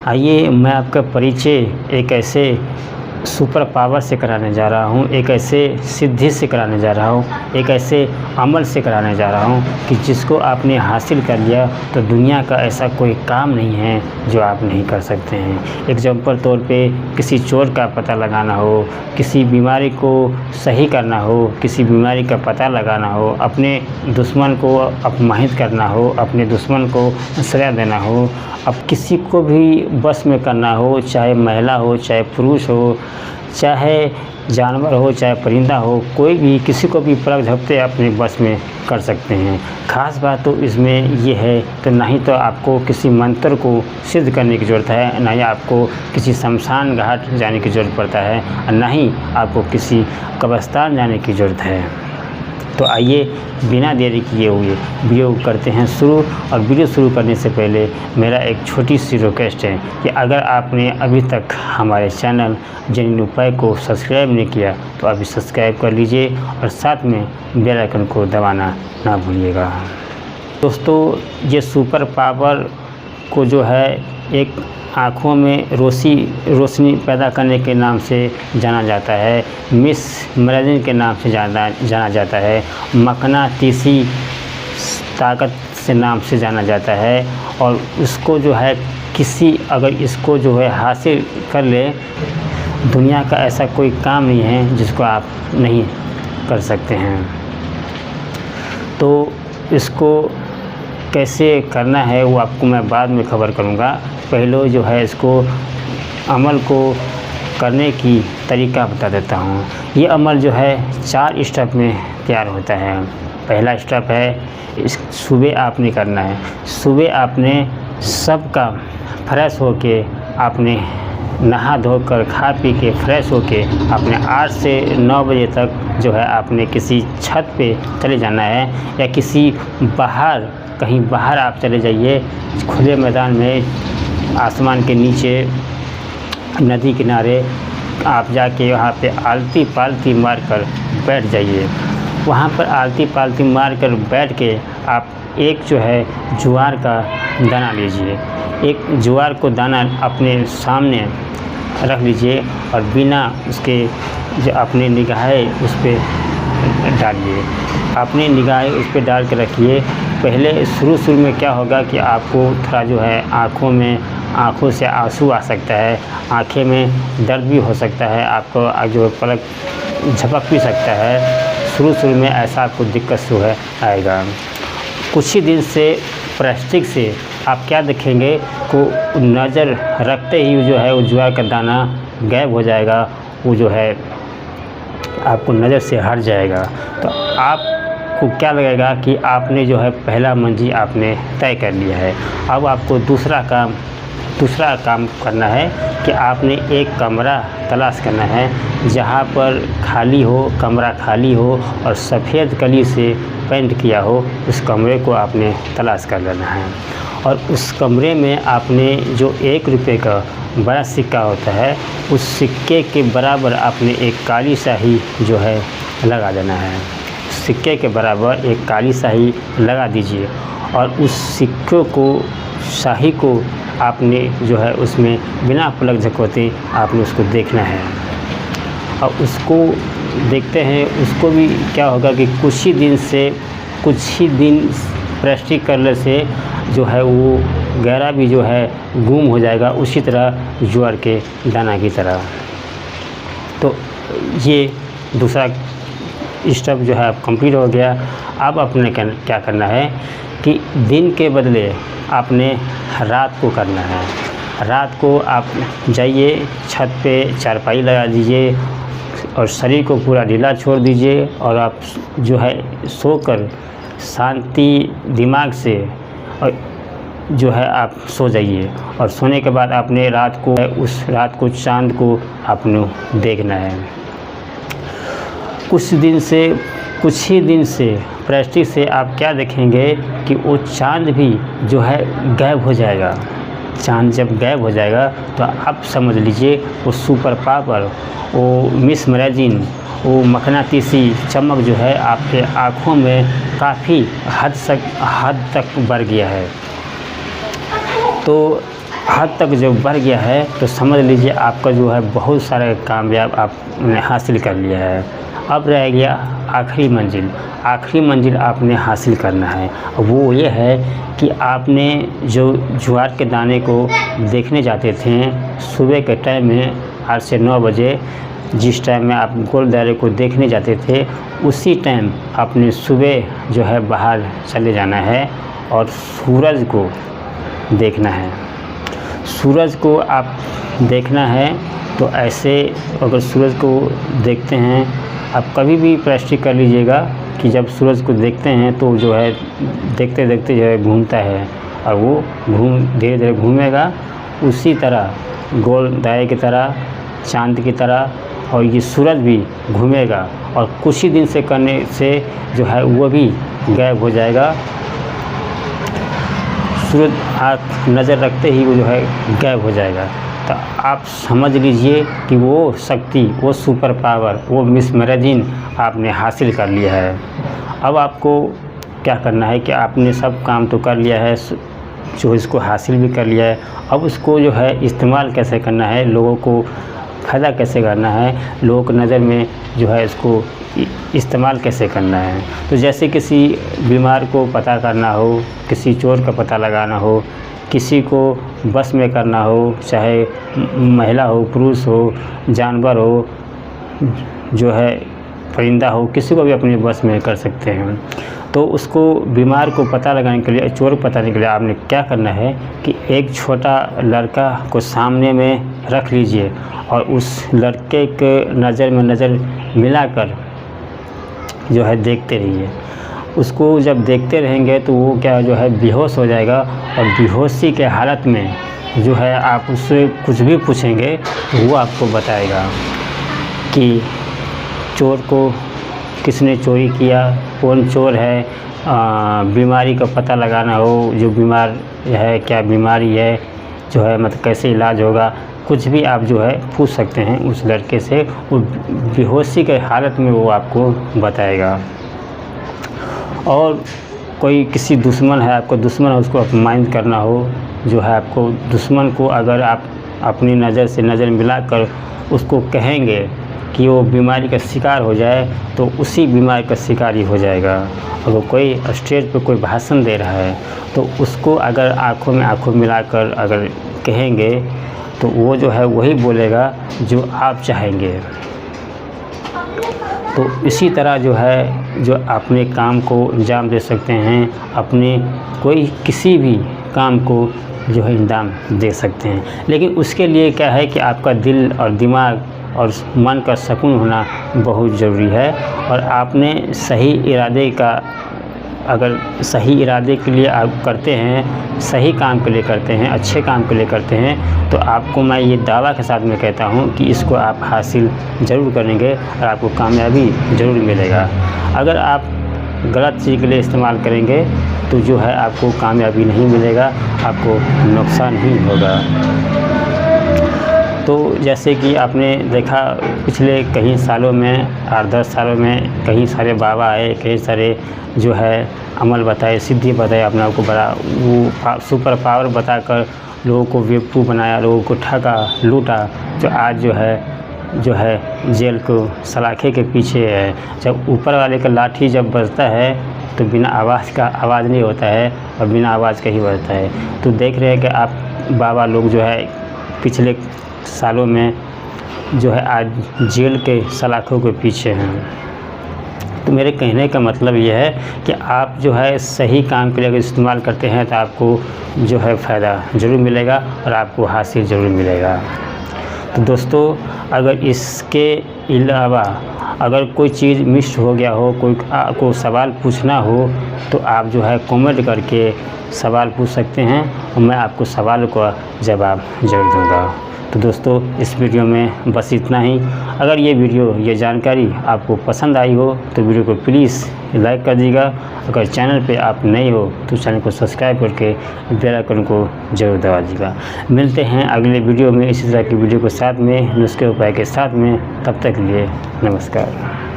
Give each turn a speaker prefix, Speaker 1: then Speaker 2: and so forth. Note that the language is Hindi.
Speaker 1: आइए मैं आपका परिचय एक ऐसे सुपर पावर से कराने जा रहा हूँ, एक ऐसे सिद्धि से कराने जा रहा हूँ, एक ऐसे अमल से कराने जा रहा हूँ कि जिसको आपने हासिल कर लिया तो दुनिया का ऐसा कोई काम नहीं है जो आप नहीं कर सकते हैं। एग्जाम्पल तौर पे किसी चोर का पता लगाना हो, किसी बीमारी को सही करना हो, किसी बीमारी का पता लगाना हो, अपने दुश्मन को अपमानित करना हो, अपने दुश्मन को सजा देना हो, अब किसी को भी बस में करना हो, चाहे महिला हो, चाहे पुरुष हो, चाहे जानवर हो, चाहे परिंदा हो, कोई भी किसी को भी पलक झपकते अपने बस में कर सकते हैं। ख़ास बात तो इसमें ये है तो ना ही तो आपको किसी मंत्र को सिद्ध करने की ज़रूरत है, ना ही आपको किसी शमशान घाट जाने की ज़रूरत पड़ता है, और ना ही आपको किसी कब्रिस्तान जाने की ज़रूरत है। तो आइए बिना देरी किए हुए वीडियो करते हैं शुरू। और वीडियो शुरू करने से पहले मेरा एक छोटी सी रिक्वेस्ट है कि अगर आपने अभी तक हमारे चैनल जेन्युइन उपाय को सब्सक्राइब नहीं किया तो अभी सब्सक्राइब कर लीजिए और साथ में बेल आइकन को दबाना ना भूलिएगा। दोस्तों, ये सुपर पावर को जो है एक आँखों में रोशनी पैदा करने के नाम से जाना जाता है, मिस मैगज़ीन के नाम से जाना जाता है, मकनातीसी ताकत से नाम से जाना जाता है। और उसको जो है अगर इसको जो है हासिल कर ले, दुनिया का ऐसा कोई काम नहीं है जिसको आप नहीं कर सकते हैं। तो इसको कैसे करना है वो आपको मैं बाद में खबर करूँगा। पहले जो है इसको अमल को करने की तरीका बता देता हूँ। ये अमल जो है 4 स्टेप में तैयार होता है। पहला स्टेप है सुबह आपने करना है। सुबह आपने सबका फ्रेश होके, आपने नहा धोकर खा पी के फ्रेश होके आपने 8 से 9 बजे तक जो है आपने किसी छत पे चले जाना है, या किसी कहीं बाहर आप चले जाइए, खुले मैदान में, आसमान के नीचे, नदी किनारे आप जाके वहाँ पे आलती पालती मार कर बैठ जाइए। वहाँ पर आलती पालती मार कर बैठ के आप एक जो है ज्वार का दाना लीजिए। एक ज्वार को दाना अपने सामने रख लीजिए और बिना उसके जो अपने निगाहें उस पर डालिए। अपनी निगाहें उस पर डाल के रखिए। पहले शुरू में क्या होगा कि आपको थोड़ा जो है आँखों से आंसू आ सकता है, आँखें में दर्द भी हो सकता है, आपको जो पलक झपक भी सकता है। शुरू में ऐसा आपको दिक्कत जो है आएगा। कुछ ही दिन से प्लास्टिक से आप क्या देखेंगे को नज़र रखते ही जो है वो ज्वार का दाना गायब हो जाएगा, वो जो है आपको नज़र से हट जाएगा। तो आपको क्या लगेगा कि आपने जो है पहला मंजिल आपने तय कर लिया है। अब आपको दूसरा काम करना है कि आपने एक कमरा तलाश करना है जहाँ पर कमरा खाली हो और सफ़ेद कली से पेंट किया हो। उस कमरे को आपने तलाश कर लेना है और उस कमरे में आपने जो 1 रुपये का बड़ा सिक्का होता है, उस सिक्के के बराबर आपने एक काली स्याही जो है लगा देना है। सिक्के के बराबर एक काली स्याही लगा दीजिए और उस स्याही को आपने जो है उसमें बिना पलक झपकते आपने उसको देखना है। और उसको देखते हैं, उसको भी क्या होगा कि कुछ ही दिन प्लास्टिक करने से जो है वो गहरा भी जो है गुम हो जाएगा, उसी तरह ज्वार के दाना की तरह। तो ये दूसरा स्टेप जो है कंप्लीट हो गया। अब आपने क्या करना है कि दिन के बदले आपने रात को करना है। रात को आप जाइए, छत पे चारपाई लगा दीजिए और शरीर को पूरा ढीला छोड़ दीजिए और आप जो है सोकर शांति दिमाग से और जो है आप सो जाइए। और सोने के बाद आपने उस रात को चाँद को आपने देखना है। कुछ ही दिन से प्लास्टिक से आप क्या देखेंगे कि वो चाँद भी जो है गायब हो जाएगा। चाँद जब गायब हो जाएगा तो आप समझ लीजिए वो सुपर पावर, वो मिस मैगज़ीन, वो मकनातीसी चमक जो है आपके आँखों में काफ़ी हद तक बढ़ गया है। तो हद तक जो बढ़ गया है तो समझ लीजिए आपका जो है बहुत सारे कामयाब आपने हासिल कर लिया है। अब रह गया आखिरी मंजिल। आखिरी मंजिल आपने हासिल करना है, वो ये है कि आपने जो ज्वार के दाने को देखने जाते थे सुबह के टाइम में 8 से 9 बजे, जिस टाइम में आप गोल दायरे को देखने जाते थे उसी टाइम आपने सुबह जो है बाहर चले जाना है और सूरज को देखना है। सूरज को आप देखना है तो ऐसे अगर सूरज को देखते हैं, आप कभी भी प्रैक्टिस कर लीजिएगा कि जब सूरज को देखते हैं तो जो है देखते देखते जो है घूमता है और वो धीरे धीरे घूमेगा उसी तरह गोल दायरे की तरह, चांद की तरह, और ये सूरज भी घूमेगा और कुछ ही दिन से करने से जो है वो भी गायब हो जाएगा। सूरज आप नज़र रखते ही वो जो है गायब हो जाएगा। तो आप समझ लीजिए कि वो शक्ति, वो सुपर पावर, वो मिस मैगज़ीन आपने हासिल कर लिया है। अब आपको क्या करना है कि आपने सब काम तो कर लिया है, जो इसको हासिल भी कर लिया है, अब उसको जो है इस्तेमाल कैसे करना है, लोगों को फ़ायदा कैसे करना है, लोगों की नज़र में जो है इसको इस्तेमाल कैसे करना है। तो जैसे किसी बीमार को पता करना हो, किसी चोर का पता लगाना हो, किसी को बस में करना हो, चाहे महिला हो, पुरुष हो, जानवर हो, जो है परिंदा हो, किसी को भी अपने बस में कर सकते हैं। तो उसको बीमार को पता लगाने के लिए, चोर को पता लगाने के लिए आपने क्या करना है कि एक छोटा लड़का को सामने में रख लीजिए और उस लड़के के नज़र में नज़र मिलाकर जो है देखते रहिए। उसको जब देखते रहेंगे तो वो क्या जो है बेहोश हो जाएगा और बेहोशी के हालत में जो है आप उससे कुछ भी पूछेंगे तो वो आपको बताएगा कि चोर को किसने चोरी किया, कौन चोर है, बीमारी का पता लगाना हो, जो बीमार है क्या बीमारी है, जो है मतलब कैसे इलाज होगा, कुछ भी आप जो है पूछ सकते हैं उस लड़के से। वो बेहोशी के हालत में वो आपको बताएगा। और कोई किसी दुश्मन है, आपको दुश्मन है, उसको अपमानित करना हो, जो है आपको दुश्मन को अगर आप अपनी नज़र से नज़र मिलाकर उसको कहेंगे कि वो बीमारी का शिकार हो जाए तो उसी बीमारी का शिकार ही हो जाएगा। अगर कोई स्टेज पे कोई भाषण दे रहा है तो उसको अगर आँखों में आँखों मिलाकर अगर कहेंगे तो वो जो है वही बोलेगा जो आप चाहेंगे। तो इसी तरह जो है जो अपने काम को अंजाम दे सकते हैं, अपने कोई किसी भी काम को जो है अंजाम दे सकते हैं। लेकिन उसके लिए क्या है कि आपका दिल और दिमाग और मन का सुकून होना बहुत ज़रूरी है। और आपने सही इरादे का, अगर सही इरादे के लिए आप करते हैं, सही काम के लिए करते हैं, अच्छे काम के लिए करते हैं, तो आपको मैं ये दावा के साथ में कहता हूँ कि इसको आप हासिल ज़रूर करेंगे और आपको कामयाबी ज़रूर मिलेगा। अगर आप गलत चीज़ के लिए इस्तेमाल करेंगे तो जो है आपको कामयाबी नहीं मिलेगा, आपको नुकसान ही होगा। तो जैसे कि आपने देखा पिछले कई सालों में, 8-10 सालों में कई सारे बाबा आए, कई सारे जो है अमल बताए, सिद्धि बताए, अपने आप को बड़ा वो सुपर पावर बताकर लोगों को बेवकूफ़ बनाया, लोगों को ठगा, लूटा, जो आज जो है जेल को सलाखे के पीछे है। जब ऊपर वाले का लाठी जब बजता है तो बिना आवाज़ नहीं होता है और बिना आवाज़ का ही बजता है। तो देख रहे हैं कि आप बाबा लोग जो है पिछले सालों में जो है आज जेल के सलाखों के पीछे हैं। तो मेरे कहने का मतलब ये है कि आप जो है सही काम के लिए अगर इस्तेमाल करते हैं तो आपको जो है फ़ायदा ज़रूर मिलेगा और आपको हासिल ज़रूर मिलेगा। तो दोस्तों, अगर इसके अलावा अगर कोई चीज़ मिस हो गया हो, कोई आपको सवाल पूछना हो तो आप जो है कमेंट करके सवाल पूछ सकते हैं और मैं आपको सवाल का जवाब ज़रूर दूँगा। तो दोस्तों, इस वीडियो में बस इतना ही। अगर ये जानकारी आपको पसंद आई हो तो वीडियो को प्लीज़ लाइक कर दीजिएगा। अगर चैनल पे आप नए हो तो चैनल को सब्सक्राइब करके बेल आइकन को ज़रूर दबा दीजिएगा। मिलते हैं अगले वीडियो में इसी तरह की वीडियो के साथ में, नुस्खे उपाय के साथ में। तब तक के लिए नमस्कार।